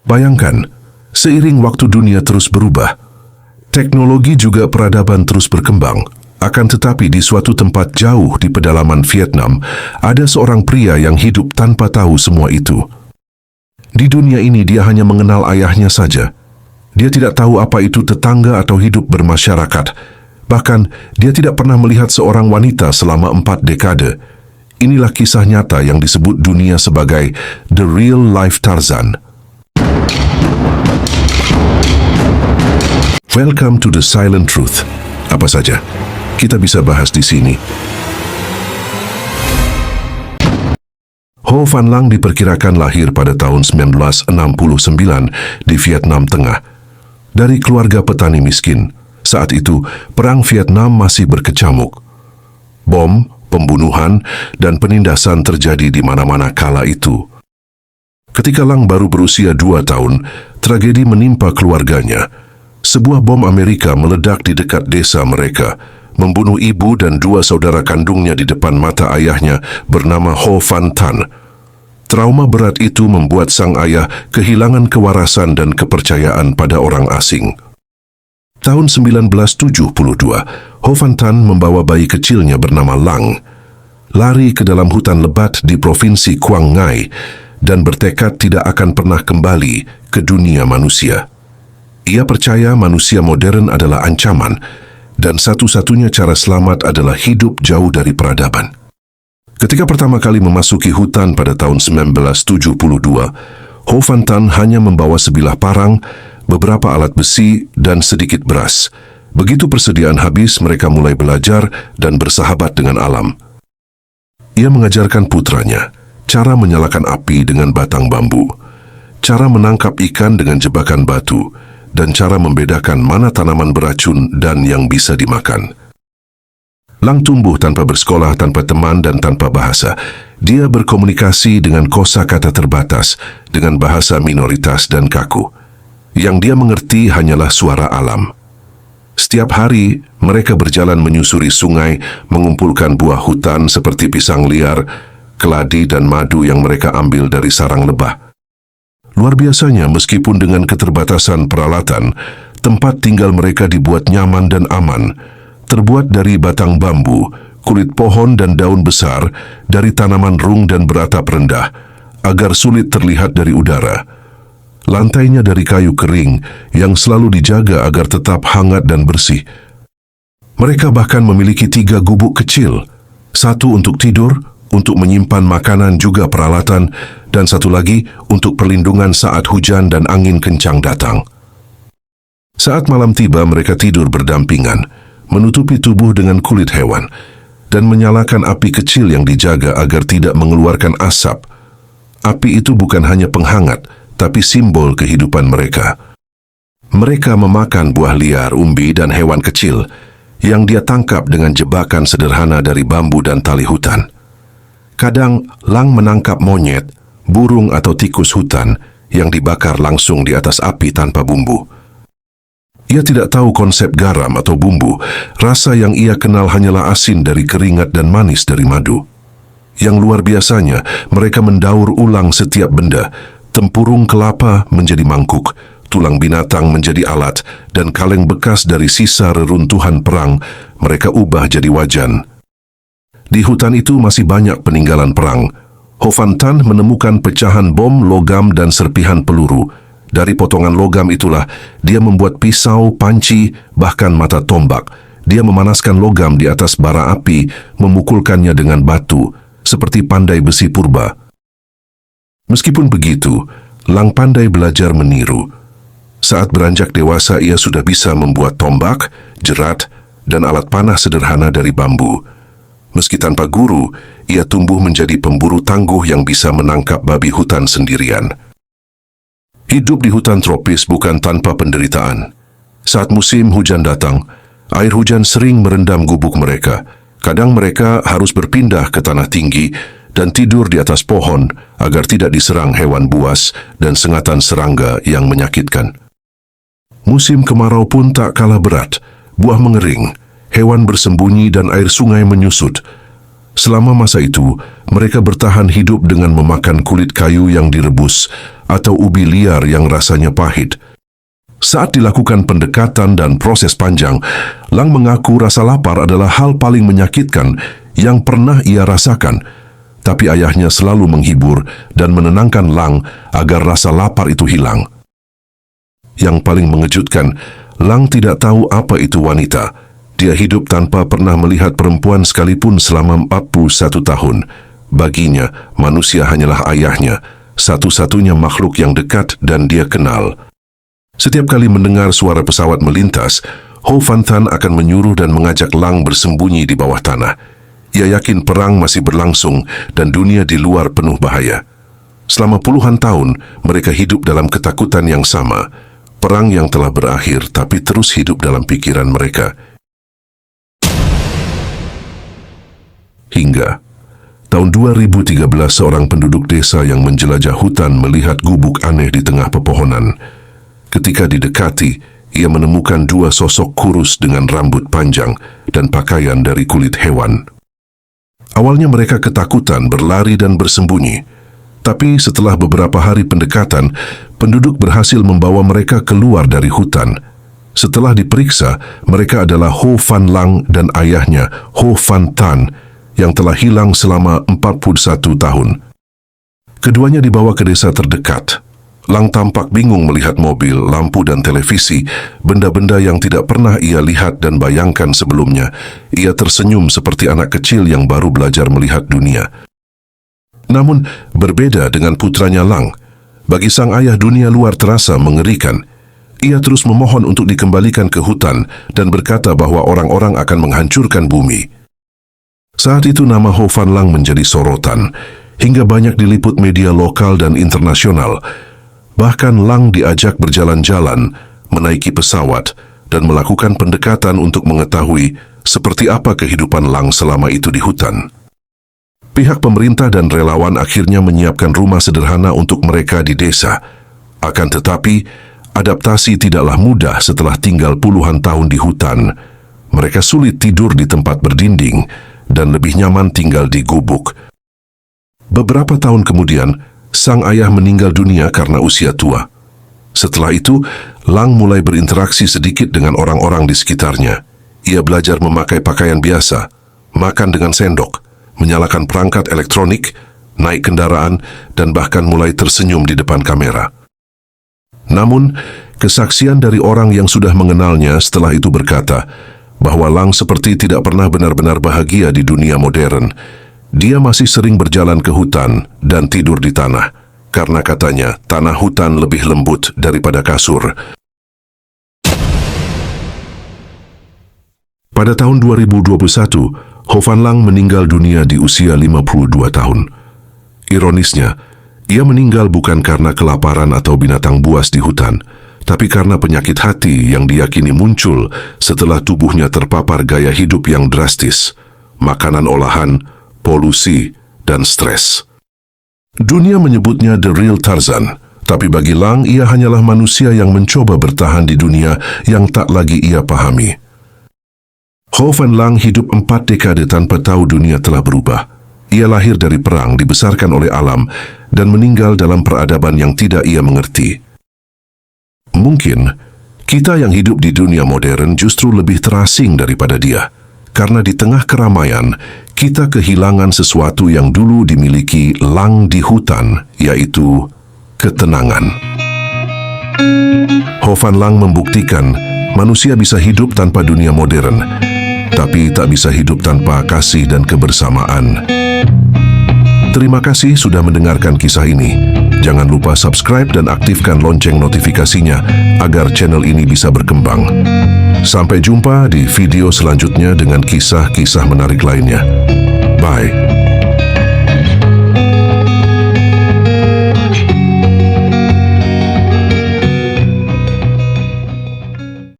Bayangkan, seiring waktu dunia terus berubah, teknologi juga peradaban terus berkembang. Akan tetapi di suatu tempat jauh di pedalaman Vietnam, ada seorang pria yang hidup tanpa tahu semua itu. Di dunia ini dia hanya mengenal ayahnya saja. Dia tidak tahu apa itu tetangga atau hidup bermasyarakat. Bahkan, dia tidak pernah melihat seorang wanita selama 4 dekade. Inilah kisah nyata yang disebut dunia sebagai The Real Life Tarzan. Welcome to the Silent Truth. Apa saja kita bisa bahas di sini. Ho Van Lang diperkirakan lahir pada tahun 1969 di Vietnam Tengah. Dari keluarga petani miskin, saat itu perang Vietnam masih berkecamuk. Bom, pembunuhan, dan penindasan terjadi di mana-mana kala itu. Ketika Lang baru berusia 2 tahun, tragedi menimpa keluarganya. Sebuah bom Amerika meledak di dekat desa mereka, membunuh ibu dan 2 saudara kandungnya di depan mata ayahnya bernama Ho Van Tan. Trauma berat itu membuat sang ayah kehilangan kewarasan dan kepercayaan pada orang asing. Tahun 1972, Ho Van Tan membawa bayi kecilnya bernama Lang, lari ke dalam hutan lebat di provinsi Quang Ngai, dan bertekad tidak akan pernah kembali ke dunia manusia. Ia percaya manusia modern adalah ancaman, dan satu-satunya cara selamat adalah hidup jauh dari peradaban. Ketika pertama kali memasuki hutan pada tahun 1972, Ho Van Tan hanya membawa sebilah parang, beberapa alat besi, dan sedikit beras. Begitu persediaan habis, mereka mulai belajar dan bersahabat dengan alam. Ia mengajarkan putranya cara menyalakan api dengan batang bambu, cara menangkap ikan dengan jebakan batu, dan cara membedakan mana tanaman beracun dan yang bisa dimakan. Lang tumbuh tanpa bersekolah, tanpa teman, dan tanpa bahasa. Dia berkomunikasi dengan kosakata terbatas, dengan bahasa minoritas dan kaku. Yang dia mengerti hanyalah suara alam. Setiap hari, mereka berjalan menyusuri sungai, mengumpulkan buah hutan seperti pisang liar, keladi, dan madu yang mereka ambil dari sarang lebah. Luar biasanya, meskipun dengan keterbatasan peralatan, tempat tinggal mereka dibuat nyaman dan aman, terbuat dari batang bambu, kulit pohon dan daun besar, dari tanaman rung dan beratap rendah, agar sulit terlihat dari udara. Lantainya dari kayu kering, yang selalu dijaga agar tetap hangat dan bersih. Mereka bahkan memiliki 3 gubuk kecil, 1 untuk tidur, untuk menyimpan makanan juga peralatan, dan 1 lagi untuk perlindungan saat hujan dan angin kencang datang. Saat malam tiba, mereka tidur berdampingan, menutupi tubuh dengan kulit hewan, dan menyalakan api kecil yang dijaga agar tidak mengeluarkan asap. Api itu bukan hanya penghangat, tapi simbol kehidupan mereka. Mereka memakan buah liar, umbi, dan hewan kecil yang dia tangkap dengan jebakan sederhana dari bambu dan tali hutan. Kadang, Lang menangkap monyet, burung atau tikus hutan yang dibakar langsung di atas api tanpa bumbu. Ia tidak tahu konsep garam atau bumbu. Rasa yang ia kenal hanyalah asin dari keringat dan manis dari madu. Yang luar biasanya, mereka mendaur ulang setiap benda. Tempurung kelapa menjadi mangkuk, tulang binatang menjadi alat, dan kaleng bekas dari sisa reruntuhan perang mereka ubah jadi wajan. Di hutan itu masih banyak peninggalan perang. Ho Van Tan menemukan pecahan bom, logam, dan serpihan peluru. Dari potongan logam itulah dia membuat pisau, panci, bahkan mata tombak. Dia memanaskan logam di atas bara api, memukulkannya dengan batu, seperti pandai besi purba. Meskipun begitu, Lang pandai belajar meniru. Saat beranjak dewasa, ia sudah bisa membuat tombak, jerat, dan alat panah sederhana dari bambu. Meski tanpa guru, ia tumbuh menjadi pemburu tangguh yang bisa menangkap babi hutan sendirian. Hidup di hutan tropis bukan tanpa penderitaan. Saat musim hujan datang, air hujan sering merendam gubuk mereka. Kadang mereka harus berpindah ke tanah tinggi dan tidur di atas pohon agar tidak diserang hewan buas dan sengatan serangga yang menyakitkan. Musim kemarau pun tak kalah berat. Buah mengering, hewan bersembunyi, dan air sungai menyusut. Selama masa itu, mereka bertahan hidup dengan memakan kulit kayu yang direbus atau ubi liar yang rasanya pahit. Saat dilakukan pendekatan dan proses panjang, Lang mengaku rasa lapar adalah hal paling menyakitkan yang pernah ia rasakan. Tapi ayahnya selalu menghibur dan menenangkan Lang agar rasa lapar itu hilang. Yang paling mengejutkan, Lang tidak tahu apa itu wanita. Dia hidup tanpa pernah melihat perempuan sekalipun selama 41 tahun. Baginya, manusia hanyalah ayahnya, satu-satunya makhluk yang dekat dan dia kenal. Setiap kali mendengar suara pesawat melintas, Ho Van Tan akan menyuruh dan mengajak Lang bersembunyi di bawah tanah. Ia yakin perang masih berlangsung dan dunia di luar penuh bahaya. Selama puluhan tahun, mereka hidup dalam ketakutan yang sama. Perang yang telah berakhir tapi terus hidup dalam pikiran mereka. Hingga tahun 2013, seorang penduduk desa yang menjelajah hutan melihat gubuk aneh di tengah pepohonan. Ketika didekati, ia menemukan dua sosok kurus dengan rambut panjang dan pakaian dari kulit hewan. Awalnya mereka ketakutan, berlari dan bersembunyi. Tapi setelah beberapa hari pendekatan, penduduk berhasil membawa mereka keluar dari hutan. Setelah diperiksa, mereka adalah Ho Van Lang dan ayahnya, Ho Van Tan, yang telah hilang selama 41 tahun. Keduanya dibawa ke desa terdekat. Lang tampak bingung melihat mobil, lampu dan televisi, benda-benda yang tidak pernah ia lihat dan bayangkan sebelumnya. Ia tersenyum seperti anak kecil yang baru belajar melihat dunia. Namun, berbeda dengan putranya Lang. Bagi sang ayah, dunia luar terasa mengerikan. Ia terus memohon untuk dikembalikan ke hutan dan berkata bahwa orang-orang akan menghancurkan bumi. Saat itu nama Ho Van Lang menjadi sorotan, hingga banyak diliput media lokal dan internasional. Bahkan Lang diajak berjalan-jalan, menaiki pesawat, dan melakukan pendekatan untuk mengetahui seperti apa kehidupan Lang selama itu di hutan. Pihak pemerintah dan relawan akhirnya menyiapkan rumah sederhana untuk mereka di desa. Akan tetapi, adaptasi tidaklah mudah setelah tinggal puluhan tahun di hutan. Mereka sulit tidur di tempat berdinding, dan lebih nyaman tinggal di gubuk. Beberapa tahun kemudian, sang ayah meninggal dunia karena usia tua. Setelah itu, Lang mulai berinteraksi sedikit dengan orang-orang di sekitarnya. Ia belajar memakai pakaian biasa, makan dengan sendok, menyalakan perangkat elektronik, naik kendaraan, dan bahkan mulai tersenyum di depan kamera. Namun, kesaksian dari orang yang sudah mengenalnya setelah itu berkata bahwa Lang seperti tidak pernah benar-benar bahagia di dunia modern. Dia masih sering berjalan ke hutan dan tidur di tanah, karena katanya tanah hutan lebih lembut daripada kasur. Pada tahun 2021, Ho Van Lang meninggal dunia di usia 52 tahun. Ironisnya, ia meninggal bukan karena kelaparan atau binatang buas di hutan, tapi karena penyakit hati yang diyakini muncul setelah tubuhnya terpapar gaya hidup yang drastis, makanan olahan, polusi, dan stres. Dunia menyebutnya The Real Tarzan, tapi bagi Lang ia hanyalah manusia yang mencoba bertahan di dunia yang tak lagi ia pahami. Ho Van Lang hidup 4 dekade tanpa tahu dunia telah berubah. Ia lahir dari perang, dibesarkan oleh alam, dan meninggal dalam peradaban yang tidak ia mengerti. Mungkin, kita yang hidup di dunia modern justru lebih terasing daripada dia, karena di tengah keramaian, kita kehilangan sesuatu yang dulu dimiliki Lang di hutan, yaitu ketenangan. Ho Van Lang membuktikan manusia bisa hidup tanpa dunia modern, tapi tak bisa hidup tanpa kasih dan kebersamaan. Terima kasih sudah mendengarkan kisah ini. Jangan lupa subscribe dan aktifkan lonceng notifikasinya agar channel ini bisa berkembang. Sampai jumpa di video selanjutnya dengan kisah-kisah menarik lainnya. Bye.